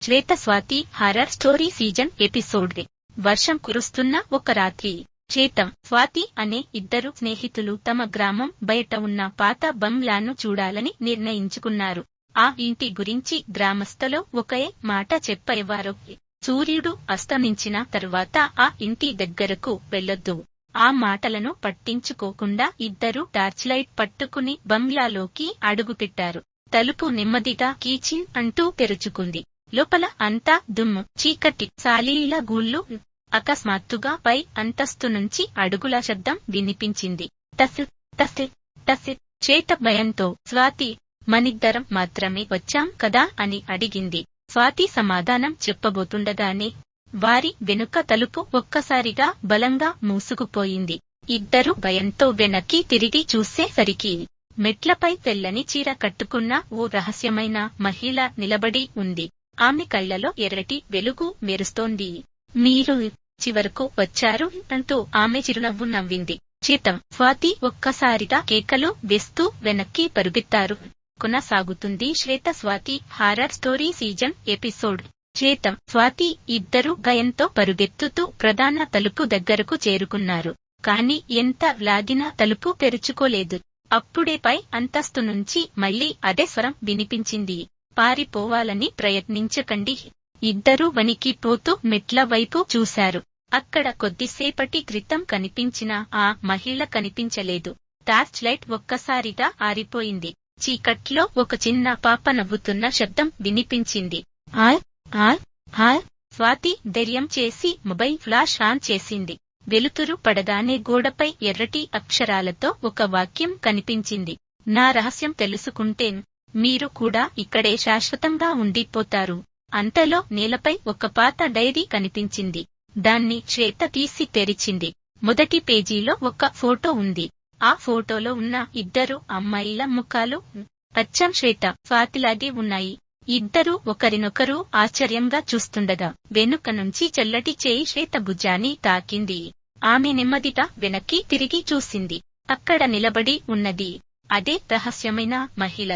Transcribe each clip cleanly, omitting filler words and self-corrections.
శ్వేత Swathi horror story season episode. వర్షం కురుస్తున్న ఒక రాత్రి శ్వేతం, స్వాతి అనే ఇద్దరు స్నేహితులు తమ గ్రామం బయట ఉన్న పాత బంగ్లాను చూడాలని నిర్ణయించుకున్నారు. ఆ ఇంటి గురించి గ్రామస్తులు ఒకే మాట చెప్పేవారు: సూర్యుడు అస్తమించిన తరువాత ఆ ఇంటి దగ్గరకు వెళ్ళొద్దు. ఆ మాటలను పట్టించుకోకుండా ఇద్దరు టార్చ్ లైట్ పట్టుకుని బంగ్లాలోకి అడుగుపెట్టారు. తలుపు నెమ్మదిగా కీచిన్ అంటూ తెరుచుకుంది. లోపల అంతా దుమ్ము, చీకటి, సాలీల గూళ్లు. అకస్మాత్తుగా పై అంతస్తు నుంచి అడుగుల శబ్దం వినిపించింది. టస్ టస్ టస్. శ్వేత భయంతో, స్వాతి, మనిద్దరం మాత్రమే వచ్చాం కదా అని అడిగింది. స్వాతి సమాధానం చెప్పబోతుండగానే వారి వెనుక తలుపు ఒక్కసారిగా బలంగా మూసుకుపోయింది. ఇద్దరు భయంతో వెనక్కి తిరిగి చూసేసరికి మెట్లపై తెల్లని చీర కట్టుకున్న ఓ రహస్యమైన మహిళ నిలబడి ఉంది. ఆమె కళ్లలో ఎర్రటి వెలుగు మెరుస్తోంది. మీరు చివరకు వచ్చారు అంటూ ఆమె చిరునవ్వు నవ్వింది. శ్వేతం, స్వాతి ఒక్కసారిగా కేకలు వేస్తూ వెనక్కి పరుగెత్తారు. కొనసాగుతుంది Shweta Swathi horror story season episode. శ్వేతం, స్వాతి ఇద్దరు భయంతో పరుగెత్తుతూ ప్రధాన తలుపు దగ్గరకు చేరుకున్నారు. కాని ఎంత లాగినా తలుపు తెరుచుకోలేదు. అప్పుడే పై అంతస్తు నుంచి మళ్లీ అదే స్వరం వినిపించింది: పారిపోవాలని ప్రయత్నించకండి. ఇద్దరూ వణికిపోతూ మెట్ల వైపు చూశారు. అక్కడ కొద్దిసేపటి క్రితం కనిపించిన ఆ మహిళ కనిపించలేదు. టార్చ్ లైట్ ఒక్కసారిగా ఆరిపోయింది. చీకట్లో ఒక చిన్న పాప నవ్వుతున్న శబ్దం వినిపించింది. స్వాతి ధైర్యం చేసి మొబైల్ ఫ్లాష్ ఆన్ చేసింది. వెలుతురు పడగానే గోడపై ఎర్రటి అక్షరాలతో ఒక వాక్యం కనిపించింది: నా రహస్యం తెలుసుకుంటే మీరు కూడా ఇక్కడే శాశ్వతంగా ఉండిపోతారు. అంతలో నేలపై ఒక పాత డైరీ కనిపించింది. దాన్ని శ్వేత తీసి తెరిచింది. మొదటి పేజీలో ఒక ఫోటో ఉంది. ఆ ఫోటోలో ఉన్న ఇద్దరు అమ్మాయిల ముఖాలు అచ్చం శ్వేత, స్వాతిలాగే ఉన్నాయి. ఇద్దరూ ఒకరినొకరు ఆశ్చర్యంగా చూస్తుండగా వెనుక నుంచి చల్లటి చేయి శ్వేత భుజాన్ని తాకింది. ఆమె నెమ్మదిగా వెనక్కి తిరిగి చూసింది. అక్కడ నిలబడి ఉన్నది అదే రహస్యమైన మహిళ.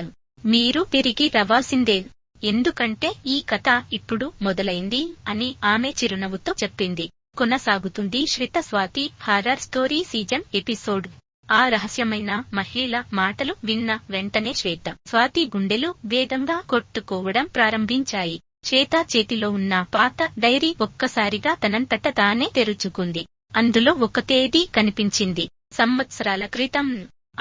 మీరు తిరిగి రావాల్సిందే, ఎందుకంటే ఈ కథ ఇప్పుడు మొదలైంది అని ఆమె చిరునవ్వుతో చెప్పింది. కొనసాగుతుంది Shweta Swathi horror story season episode. ఆ రహస్యమైన మహిళ మాటలు విన్న వెంటనే శ్వేత, స్వాతి గుండెలు వేగంగా కొట్టుకోవడం ప్రారంభించాయి. శ్వేత చేతిలో ఉన్న పాత డైరీ ఒక్కసారిగా తనంతట తానే తెరుచుకుంది. అందులో ఒక తేదీ కనిపించింది: సంవత్సరాల క్రితం.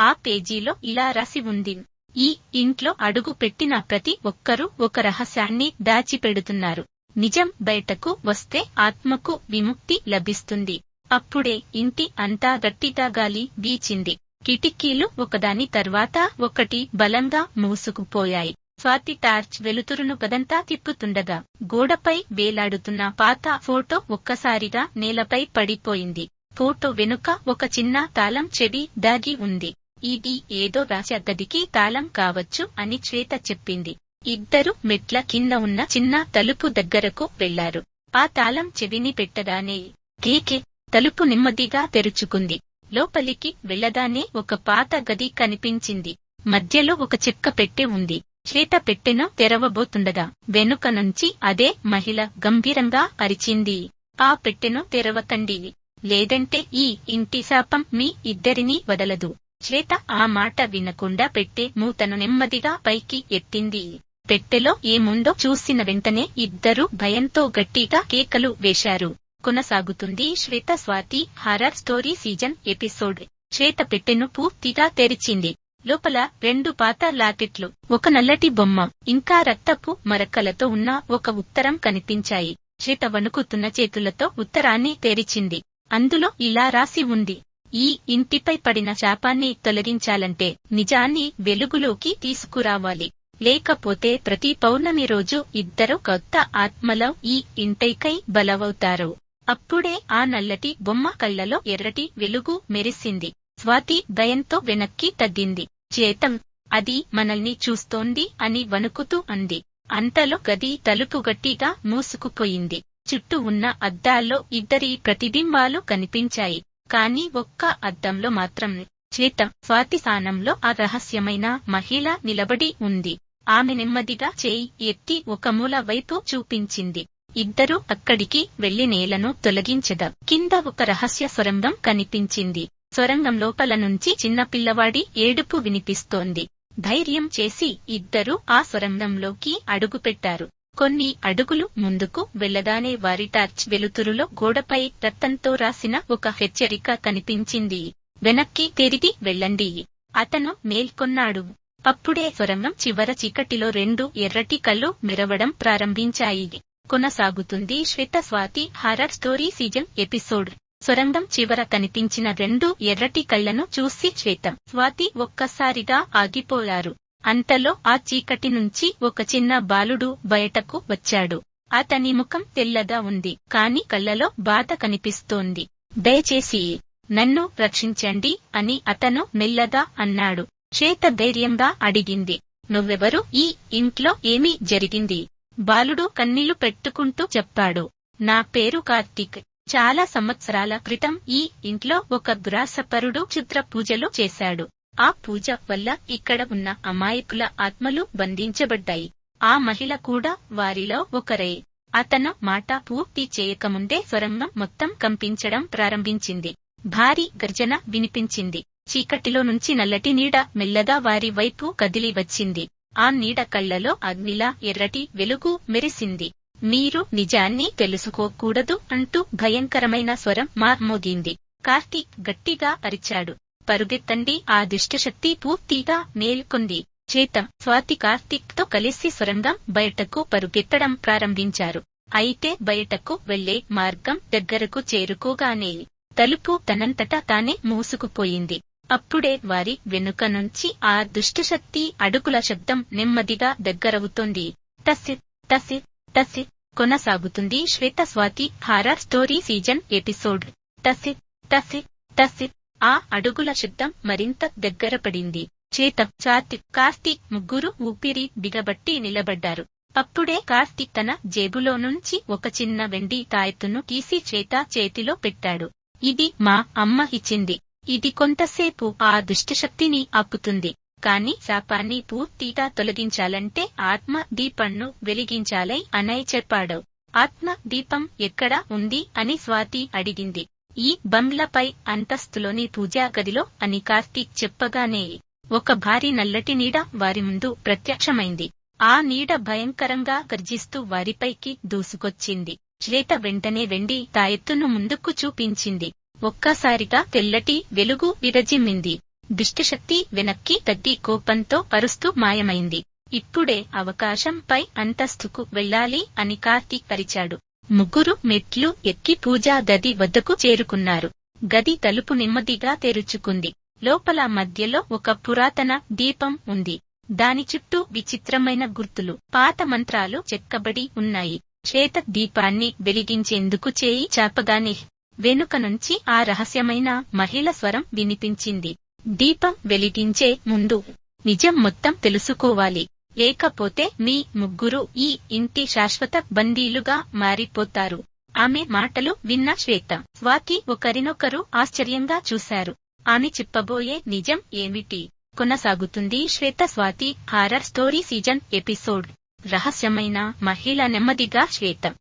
ఆ పేజీలో ఇలా రాసి ఉంది: ఈ ఇంట్లో అడుగు పెట్టిన ప్రతి ఒక్కరూ ఒక రహస్యాన్ని దాచిపెడుతున్నారు. నిజం బయటకు వస్తే ఆత్మకు విముక్తి లభిస్తుంది. అప్పుడే ఇంటి అంతా గట్టిగా గాలి వీచింది. కిటికీలు ఒకదాని తర్వాత ఒకటి బలంగా మూసుకుపోయాయి. స్వాతి టార్చ్ వెలుతురును గదంతా తిప్పుతుండగా గోడపై వేలాడుతున్న పాత ఫోటో ఒక్కసారిగా నేలపై పడిపోయింది. ఫోటో వెనుక ఒక చిన్న తాళం చెవి దాగి ఉంది. ఇది ఏదో రాసే గదికి తాళం కావచ్చు అని శ్వేత చెప్పింది. ఇద్దరు మెట్ల కింద ఉన్న చిన్న తలుపు దగ్గరకు వెళ్లారు. ఆ తాళం చెవిని పెట్టగానే కేకే తలుపు నెమ్మదిగా తెరుచుకుంది. లోపలికి వెళ్లగానే ఒక పాత గది కనిపించింది. మధ్యలో ఒక చెక్క పెట్టె ఉంది. శ్వేత పెట్టెను తెరవబోతుండగా వెనుక నుంచి అదే మహిళ గంభీరంగా అరిచింది: ఆ పెట్టెను తెరవకండి, లేదంటే ఈ ఇంటి శాపం మీ ఇద్దరినీ వదలదు. శ్వేత ఆ మాట వినకుండా పెట్టె మూతను నెమ్మదిగా పైకి ఎత్తింది. పెట్టెలో ఏముందో చూసిన వెంటనే ఇద్దరూ భయంతో గట్టిగా కేకలు వేశారు. కొనసాగుతుంది Shweta Swathi horror story season episode. Shweta పెట్టెను పూర్తిగా తెరిచింది. లోపల 2 పాత లాకెట్లు, ఒక నల్లటి బొమ్మ, ఇంకా రక్తపు మరకలతో ఉన్న ఒక ఉత్తరం కనిపించాయి. శ్వేత వణుకుతున్న చేతులతో ఉత్తరాన్ని తెరిచింది. అందులో ఇలా రాసి ఉంది: ఈ ఇంటిపై పడిన శాపాన్ని తొలగించాలంటే నిజాన్ని వెలుగులోకి తీసుకురావాలి. లేకపోతే ప్రతి పౌర్ణమి రోజు ఇద్దరు కొత్త ఆత్మలో ఈ ఇంటికై బలవవుతారు. అప్పుడే ఆ నల్లటి బొమ్మ కళ్లలో ఎర్రటి వెలుగు మెరిసింది. స్వాతి భయంతో వెనక్కి తగ్గింది. శ్వేతం, అది మనల్ని చూస్తోంది అని వణుకుతూ అంది. అంతలో గది తలుపు గట్టిగా మూసుకుపోయింది. చుట్టూ ఉన్న అద్దాల్లో ఇద్దరి ప్రతిబింబాలు కనిపించాయి. కాని ఒక్క అద్దంలో మాత్రం శ్వేతం, స్వాతి స్థానంలో ఆ రహస్యమైన మహిళ నిలబడి ఉంది. ఆమె నెమ్మదిగా చేయి ఎత్తి ఒక మూల వైపు చూపించింది. ఇద్దరూ అక్కడికి వెళ్లి నేలను తొలగించగా కింద ఒక రహస్య సొరంగం కనిపించింది. సొరంగం లోపల నుంచి చిన్నపిల్లవాడి ఏడుపు వినిపిస్తోంది. ధైర్యం చేసి ఇద్దరూ ఆ సొరంగంలోకి అడుగుపెట్టారు. కొన్ని అడుగులు ముందుకు వెళ్లగానే వారి టార్చ్ వెలుతురులో గోడపై రక్తంతో రాసిన ఒక హెచ్చరిక కనిపించింది. వెనక్కి తిరిగి వెళ్ళండి. అతను మేల్కొన్నాడు. అప్పుడే సొరంగం చివర చీకటిలో 2 ఎర్రటి కళ్ళు మెరవడం ప్రారంభించాయి. కొనసాగుతుంది Shweta Swathi horror story season episode. సొరంగం చివర కనిపించిన 2 ఎర్రటి కళ్లను చూసి శ్వేత, స్వాతి ఒక్కసారిగా ఆగిపోయారు. అంతలో ఆ చీకటి నుంచి ఒక చిన్న బాలుడు బయటకు వచ్చాడు. అతని ముఖం తెల్లగా ఉంది, కాని కళ్లలో బాధ కనిపిస్తోంది. దయచేసి నన్ను రక్షించండి అని అతను మెల్లగా అన్నాడు. శ్వేత ధైర్యంగా అడిగింది, నువ్వెవరు? ఈ ఇంట్లో ఏమీ జరిగింది? బాలుడు కన్నీళ్లు పెట్టుకుంటూ చెప్పాడు, నా పేరు కార్తీక్. చాలా సంవత్సరాల క్రితం ఈ ఇంట్లో ఒక దురాసపరుడు క్షుద్ర పూజలు చేశాడు. ఆ పూజ వల్ల ఇక్కడ ఉన్న అమాయకుల ఆత్మలు బంధించబడ్డాయి. ఆ మహిళ కూడా వారిలో ఒకరే. అతను మాట పూర్తి చేయకముందే సొరంగం మొత్తం కంపించడం ప్రారంభించింది. భారీ గర్జన వినిపించింది. చీకటిలో నుంచి నల్లటి నీడ మెల్లగా వారి వైపు కదిలి వచ్చింది. ఆ నీడ కళ్లలో అగ్నిలా ఎర్రటి వెలుగు మెరిసింది. మీరు నిజాన్ని తెలుసుకోకూడదు అంటూ భయంకరమైన స్వరం మార్మోగింది. కార్తీక్ గట్టిగా అరిచాడు, పరుగెత్తండి. ఆ దుష్టశక్తి పూర్తిగా మేల్కొంది. చేత స్వాతి కార్తీక్ తో కలిసి సొరంగం బయటకు పరుగెత్తడం ప్రారంభించారు. అయితే బయటకు వెళ్లే మార్గం దగ్గరకు చేరుకోగానే తలుపు తనంతటా తానే మూసుకుపోయింది. అప్పుడే వారి వెనుక నుంచి ఆ దుష్టశక్తి అడుగుల శబ్దం నెమ్మదిగా దగ్గరవుతోంది. తసిత్ తసిత్ తసిత్. కొనసాగుతుంది Shweta Swathi horror story season episode. తసిత్ తసిత్ తసిత్. ఆ అడుగుల శబ్దం మరింత దగ్గర పడింది. చేత కార్తీక్ ముగ్గురు ఊపిరి బిగబట్టి నిలబడ్డారు. అప్పుడే కార్తీక్ తన జేబులో నుంచి ఒక చిన్న వెండి తాయెత్తును తీసి శ్వేత చేతిలో పెట్టాడు. ఇది మా అమ్మ ఇచ్చింది. ఇది కొంతసేపు ఆ దుష్టశక్తిని ఆపుతుంది. కాని శాపాన్ని పూర్తిగా తొలగించాలంటే ఆత్మ దీపంను వెలిగించాలై అని చెప్పాడు. ఆత్మ దీపం ఎక్కడ ఉంది అని స్వాతి అడిగింది. ఈ బంగ్లాపై అంతస్తులోని పూజా గదిలో అని కార్తీక్ చెప్పగానే ఒక భారీ నల్లటి నీడ వారి ముందు ప్రత్యక్షమైంది. ఆ నీడ భయంకరంగా గర్జిస్తూ వారిపైకి దూసుకొచ్చింది. శ్వేత వెంటనే వెండి తాయెత్తును ముందుకు చూపించింది. ఒక్కసారిగా తెల్లటి వెలుగు విరజిమ్మింది. దుష్టశక్తి వెనక్కి తగ్గి కోపంతో అరుస్తూ మాయమైంది. ఇప్పుడే అవకాశం పై అంతస్తుకు వెళ్ళాలి అని కార్తీక్ అరిచాడు. ముగ్గురు మెట్లు ఎక్కి పూజా గది వద్దకు చేరుకున్నారు. గది తలుపు నెమ్మదిగా తెరుచుకుంది. లోపల మధ్యలో ఒక పురాతన దీపం ఉంది. దాని చుట్టూ విచిత్రమైన గుర్తులు, పాత మంత్రాలు చెక్కబడి ఉన్నాయి. శ్వేత దీపాన్ని వెలిగించేందుకు చేయి చాపగానే వెనుక నుంచి ఆ రహస్యమైన మహిళ స్వరం వినిపించింది. దీపం వెలిగించే ముందు నిజం మొత్తం తెలుసుకోవాలి, లేకపోతే మీ ముగ్గురు ఈ ఇంటి శాశ్వత బందీలుగా మారిపోతారు. ఆమె మాటలు విన్న శ్వేత, స్వాతి ఒకరినొకరు ఆశ్చర్యంగా చూశారు. ఆమె చెప్పబోయే నిజం ఏమిటి? కొనసాగుతుంది Shweta Swathi horror story season episode. రహస్యమైన మహిళ. నెమ్మదిగా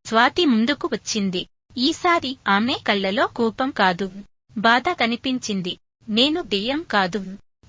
స్వాతి ముందుకు వచ్చింది. ఈసారి ఆమె కళ్లలో కోపం కాదు, బాధ కనిపించింది. నేను దెయ్యం కాదు,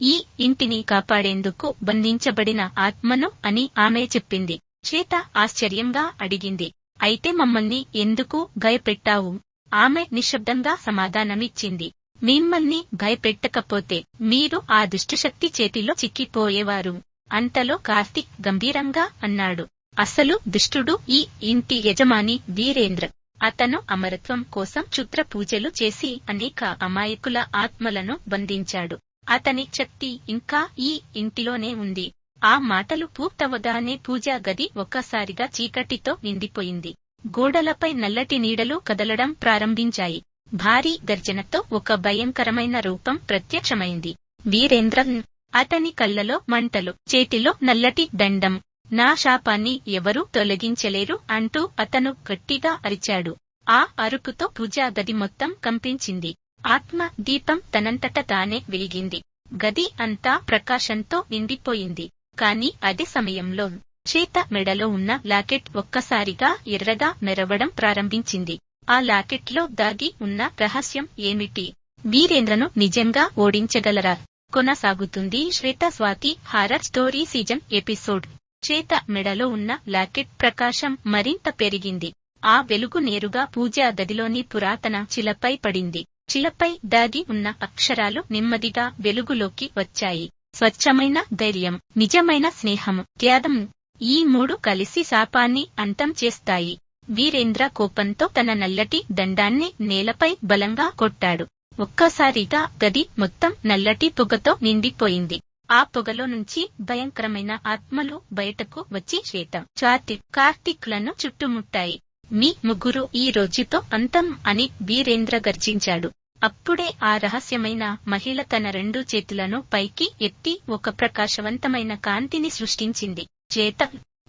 ఈ ఇంటిని కాపాడేందుకు బంధించబడిన ఆత్మను అని ఆమె చెప్పింది. శ్వేత ఆశ్చర్యంగా అడిగింది, అయితే మమ్మల్ని ఎందుకు భయపెట్టావు? ఆమె నిశ్శబ్దంగా సమాధానమిచ్చింది, మిమ్మల్ని భయపెట్టకపోతే మీరు ఆ దుష్టశక్తి చేతిలో చిక్కిపోయేవారు. అంతలో కార్తీక్ గంభీరంగా అన్నాడు, అసలు దుష్టుడు ఈ ఇంటి యజమాని వీరేంద్ర. అతను అమరత్వం కోసం క్షుద్ర పూజలు చేసి అనేక అమాయకుల ఆత్మలను బంధించాడు. అతని శక్తి ఇంకా ఈ ఇంటిలోనే ఉంది. ఆ మాటలు పూర్తవగానే పూజా గది ఒక్కసారిగా చీకటితో నిండిపోయింది. గోడలపై నల్లటి నీడలు కదలడం ప్రారంభించాయి. భారీ గర్జనతో ఒక భయంకరమైన రూపం ప్రత్యక్షమైంది. వీరేంద్రన్. అతని కళ్లలో మంటలు, చేతిలో నల్లటి దండం. నా శాపాన్ని ఎవరూ తొలగించలేరు అంటూ అతను గట్టిగా అరిచాడు. ఆ అరుపుతో పూజా గది మొత్తం కంపించింది. ఆత్మ దీపం తనంతట తానే వెలిగింది. గది అంతా ప్రకాశంతో నిండిపోయింది. కాని అదే సమయంలో శ్వేత మెడలో ఉన్న లాకెట్ ఒక్కసారిగా ఎర్రగా మెరవడం ప్రారంభించింది. ఆ లాకెట్లో దాగి ఉన్న రహస్యం ఏమిటి? వీరేంద్రను నిజంగా ఓడించగలరా? కొనసాగుతుంది Shweta Swathi horror story season episode. Shweta మెడలో ఉన్న లాకెట్ ప్రకాశం మరింత పెరిగింది. ఆ వెలుగు నేరుగా పూజా గదిలోని పురాతన శిలపై పడింది. శిలపై దాగి ఉన్న అక్షరాలు నెమ్మదిగా వెలుగులోకి వచ్చాయి. స్వచ్ఛమైన ధైర్యం, నిజమైన స్నేహం, త్యాగం, ఈ మూడు కలిసి శాపాన్ని అంతం చేస్తాయి. వీరేంద్ర కోపంతో తన నల్లటి దండాన్ని నేలపై బలంగా కొట్టాడు. ఒక్కసారిగా గది మొత్తం నల్లటి పొగతో నిండిపోయింది. ఆ పొగలో నుంచి భయంకరమైన ఆత్మలు బయటకు వచ్చి శ్వేత, స్వాతి, కార్తీక్ లను చుట్టుముట్టాయి. మీ ముగ్గురు ఈ రోజుతో అంతం అని వీరేంద్ర గర్జించాడు. అప్పుడే ఆ రహస్యమైన మహిళ తన 2 చేతులను పైకి ఎత్తి ఒక ప్రకాశవంతమైన కాంతిని సృష్టించింది. శ్వేత,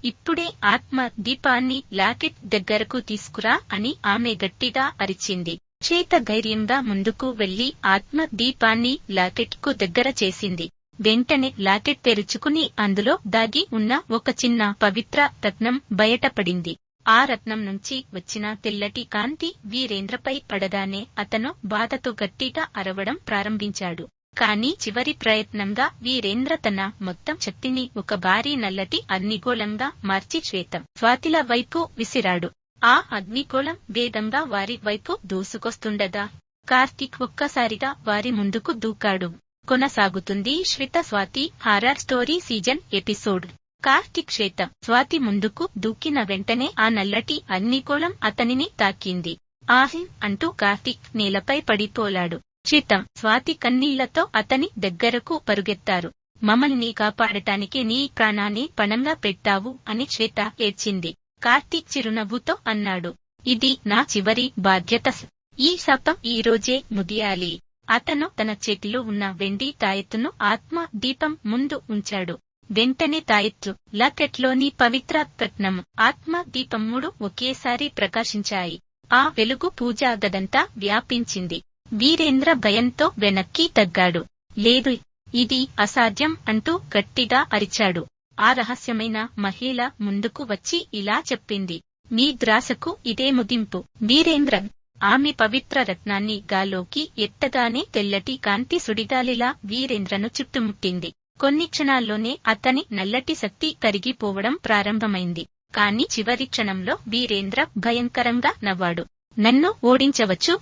ఇప్పుడే ఆత్మ దీపాన్ని లాకెట్ దగ్గరకు తీసుకురా అని ఆమె గట్టిగా అరిచింది. శ్వేత ధైర్యంగా ముందుకు వెళ్లి ఆత్మ దీపాన్ని లాకెట్కు దగ్గర చేసింది. వెంటనే లాకెట్ తెరుచుకుని అందులో దాగి ఉన్న ఒక చిన్న పవిత్ర రత్నం బయటపడింది. ఆ రత్నం నుంచి వచ్చిన తెల్లటి కాంతి వీరేంద్రపై పడగానే అతను బాధతో గట్టిగా అరవడం ప్రారంభించాడు. కాని చివరి ప్రయత్నంగా వీరేంద్ర తన మొత్తం శక్తిని ఒక భారీ నల్లటి అగ్నిగోళంగా మార్చి శ్వేత, స్వాతిల వైపు విసిరాడు. ఆ అగ్నిగోళం వేగంగా వారి వైపు దూసుకొస్తుండగా కార్తీక్ ఒక్కసారిగా వారి ముందుకు దూకాడు. కొనసాగుతుంది Shweta Swathi horror story season episode. Karthik Shweta, Swathi ముందుకు దూకిన వెంటనే ఆ నల్లటి అగ్నిగోళం అతనిని తాకింది. ఆహి అంటూ కార్తీక్ నేలపై పడిపోలాడు. శ్వేత, స్వాతి కన్నీళ్లతో అతని దగ్గరకు పరుగెత్తారు. మమ్మల్ని కాపాడటానికి నీ ప్రాణాన్ని పణంగా పెట్టావు అని శ్వేత ఏడ్చింది. కార్తీక్ చిరునవ్వుతో అన్నాడు, ఇది నా చివరి బాధ్యత. ఈ శాపం ఈ రోజే ముగియాలి. అతను తన చేతిలో ఉన్న వెండి తాయెత్తును ఆత్మ దీపం ముందు ఉంచాడు. వెంటనే తాయెత్తు, లాకెట్లోని పవిత్ర రత్నం, ఆత్మ దీపం 3 ఒకేసారి ప్రకాశించాయి. ఆ వెలుగు పూజా గదంతా వ్యాపించింది. వీరేంద్ర భయంతో వెనక్కి తగ్గాడు. లేదు, ఇది అసాధ్యం అంటూ గట్టిగా అరిచాడు. ఆ రహస్యమైన మహిళ ముందుకు వచ్చి ఇలా చెప్పింది, మీ ద్రాసకు ఇదే ముగింపు. వీరేంద్ర ఆమె పవిత్ర రత్నాన్ని గాల్లోకి ఎత్తగానే తెల్లటి కాంతి సుడిగాలిలా వీరేంద్రను చుట్టుముట్టింది. కొన్ని క్షణాల్లోనే అతని నల్లటి శక్తి కరిగిపోవడం ప్రారంభమైంది. కాని చివరి క్షణంలో వీరేంద్ర భయంకరంగా నవ్వాడు. నన్ను ఓడించవచ్చు,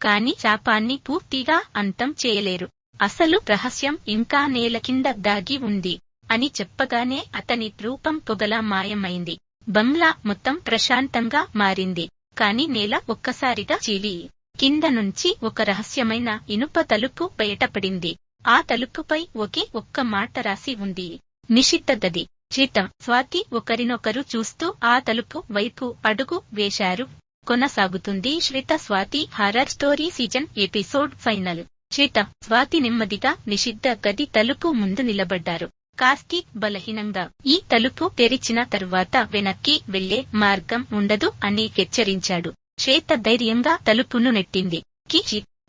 కాని శాపాన్ని పూర్తిగా అంతం చేయలేరు. అసలు రహస్యం ఇంకా నేల కింద దాగి ఉంది అని చెప్పగానే అతని రూపం పొగలా మాయమైంది. బంగ్లా మొత్తం ప్రశాంతంగా మారింది. కాని నేల ఒక్కసారిగా చీలి కింద నుంచి ఒక రహస్యమైన ఇనుప తలుపు బయటపడింది. ఆ తలుపుపై ఒకే ఒక్క మాట రాసి ఉంది, నిషిద్ధ గది. శ్వేత, స్వాతి ఒకరినొకరు చూస్తూ ఆ తలుపు వైపు అడుగు వేశారు. కొనసాగుతుంది Shweta Swathi horror story season episode final. Shweta, Swathi నెమ్మదిగా నిషిద్ధ గది తలుపు ముందు నిలబడ్డారు. కార్తీక్ బలహీనంగా, ఈ తలుపు తెరిచిన తరువాత వెనక్కి వెళ్లే మార్గం ఉండదు అని హెచ్చరించాడు. శ్వేత ధైర్యంగా తలుపును నెట్టింది.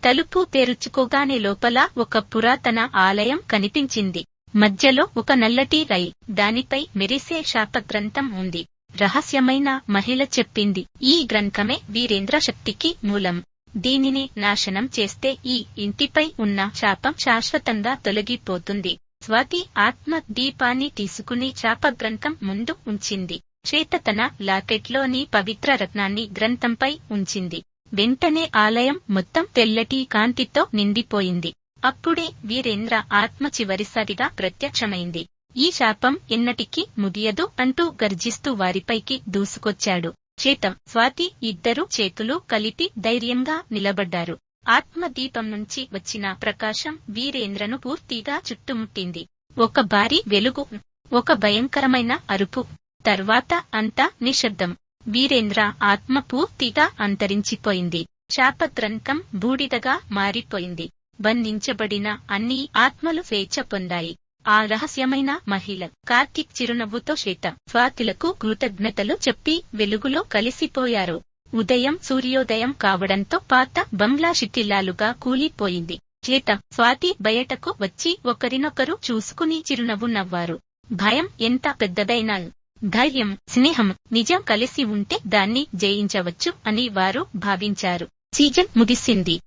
తలుపు తెరుచుకోగానే లోపల ఒక పురాతన ఆలయం కనిపించింది. మధ్యలో ఒక నల్లటి రై, దానిపై మెరిసే శాపగ్రంథం ఉంది. రహస్యమైన మహిళ చెప్పింది, ఈ గ్రంథమే వీరేంద్ర శక్తికి మూలం. దీనిని నాశనం చేస్తే ఈ ఇంటిపై ఉన్న శాపం శాశ్వతంగా తొలగిపోతుంది. స్వాతి ఆత్మ దీపాన్ని తీసుకుని శాపగ్రంథం ముందు ఉంచింది. శ్వేత తన లాకెట్లోని పవిత్ర రత్నాన్ని గ్రంథంపై ఉంచింది. వెంటనే ఆలయం మొత్తం తెల్లటి కాంతితో నిండిపోయింది. అప్పుడే వీరేంద్ర ఆత్మ చివరిసారిగా ప్రత్యక్షమైంది. ఈ శాపం ఎన్నటికీ ముగియదు అంటూ గర్జిస్తూ వారిపైకి దూసుకొచ్చాడు. శ్వేత, స్వాతి ఇద్దరు చేతులు కలిపి ధైర్యంగా నిలబడ్డారు. ఆత్మదీపం నుంచి వచ్చిన ప్రకాశం వీరేంద్రను పూర్తిగా చుట్టుముట్టింది. ఒక భారీ వెలుగు, ఒక భయంకరమైన అరుపు, తర్వాత అంతా నిశ్శబ్దం. వీరేంద్ర ఆత్మ పూర్తిగా అంతరించిపోయింది. శాపగ్రంథం బూడిదగా మారిపోయింది. బంధించబడిన అన్ని ఆత్మలు స్వేచ్ఛ పొందాయి. ఆ రహస్యమైన మహిళ కార్తీక్ చిరునవ్వుతో శ్వేత, స్వాతిలకు కృతజ్ఞతలు చెప్పి వెలుగులో కలిసిపోయారు. ఉదయం సూర్యోదయం కావడంతో పాత బంగ్లా శిథిలాలుగా కూలిపోయింది. శ్వేత, స్వాతి బయటకు వచ్చి ఒకరినొకరు చూసుకుని చిరునవ్వు నవ్వారు. భయం ఎంత పెద్దదైనా ధైర్యం, స్నేహం, నిజం కలిసి ఉంటే దాన్ని జయించవచ్చు అని వారు భావించారు. సీజన్ ముగిసింది.